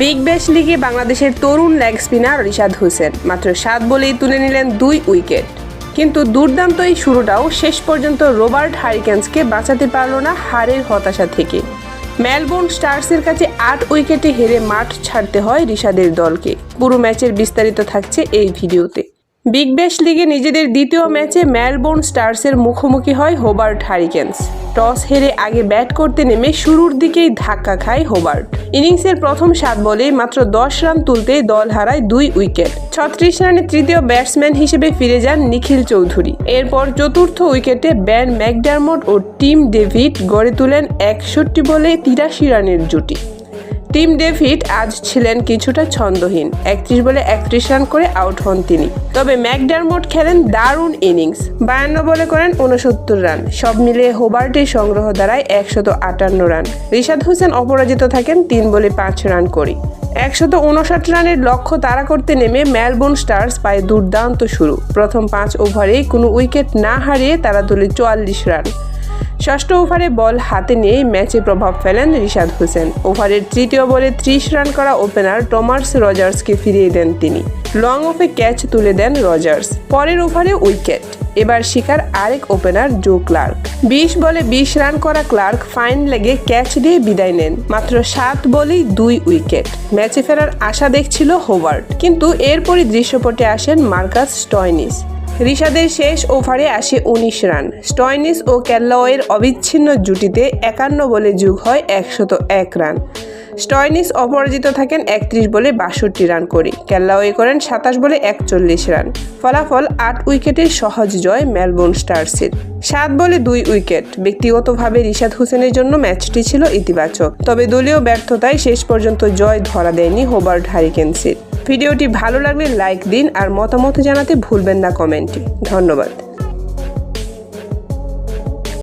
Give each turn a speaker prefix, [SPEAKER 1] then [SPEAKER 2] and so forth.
[SPEAKER 1] Big Bash লিগে বাংলাদেশের তরুণ leg spinner Rishad Hossain মাত্র 7 বলেই তুলে নিলেন 2 উইকেট। কিন্তু দুর্দান্ত এই শুরুটাও শেষ পর্যন্ত রবার্ট হারিকেন্সকে বাঁচাতে পারল না হারের হতাশা থেকে। মেলবোর্ন স্টার্সের কাছে 8 উইকেটে হেরে মাঠ ছাড়তে হয় রিশাদের দলকে। পুরো ম্যাচের বিস্তারিত থাকছে এই ভিডিওতে। বিগ ব্যাশ লিগে নিজেদের দ্বিতীয় ম্যাচে মেলবোর্ন স্টার্সের মুখোমুখি হয় হোবার্ট হারিকেন্স। টস হেরে আগে ব্যাট করতে নেমে শুরুর দিকেই ধাক্কা খায় হোবার্ট। ইনিংসের প্রথম 7 বলে মাত্র 10 রান তুলতেই দল হারায় 2 উইকেট। 36 রানে তৃতীয় ব্যাটসম্যান হিসেবে ফিরে যান নিখিল চৌধুরী। এরপর চতুর্থ উইকেটে বেন ম্যাকডারমট ও টিম ডেভিড গড়ে তুলেন 61 বলে 83 রানের জুটি। টিম ডেভিড আজ ছিলেন কিছুটা ছন্দহীন। 31 বলে 31 রান করে আউট হন তিনি। তবে ম্যাকডারমট খেলেন দারুণ ইনিংস। 52 বলে করেন 69 রান। সব মিলিয়ে হোবার্টের সংগ্রহ দাঁড়ায় 158 রান। রিশাদ হোসেন অপরাজিত থাকেন 3 বলে 5 রান করে। 159 রানের লক্ষ্য তাড়া করতে নেমে মেলবোর্ন স্টার্স পায় দুর্দান্ত শুরু। প্রথম 5 ওভারে কোনো উইকেট না হারিয়ে তারা তোলে 44 রান। ষষ্ঠ ওভারে বল হাতে নিয়ে ম্যাচে প্রভাব ফেলেন রিশাদ হোসেন। ওভারের তৃতীয় বলে 30 রান করা ওপেনার টমাস রজার্সকে ফিরিয়ে দেন তিনি। লং অফে ক্যাচ তুলে দেন রজার্স। পরের ওভারে উইকেট। এবার শিকার আরেক ওপেনার জো ক্লার্ক। 20 বলে 20 রান করা ক্লার্ক ফাইন লেগে ক্যাচ দিয়ে বিদায় নেন। মাত্র 7 বলেই 2 উইকেট। ম্যাচে ফেরার আশা দেখছিল হোবার্ট, কিন্তু এরপরই দৃশ্যপটে আসেন মার্কাস স্টয়নিস। রিশাদের শেষ ওভারে আসে 19 রান। স্টয়নিস ও ক্যালওয়ের অবিচ্ছিন্ন জুটিতে 51 বলে যোগ হয় 101 রান। স্টয়নিস অপরাজিত থাকেন 31 বলে 62 রান করে। ক্যালওয়ে করেন 27 বলে 41 রান। ফলাফল 8 উইকেটের সহজ জয় মেলবোর্ন স্টার্সের। 7 বলে 2 উইকেট। ব্যক্তিগতভাবে রিশাদ হোসেনের জন্য ম্যাচটি ছিল ইতিবাচক, তবে দলীয় ব্যর্থতায় শেষ পর্যন্ত জয় ধরা দেয়নি হোবার্ট হারিকেন্সের। ভিডিওটি ভালো লাগলে লাইক দিন আর মতামত জানাতে ভুলবেন না কমেন্টে। ধন্যবাদ।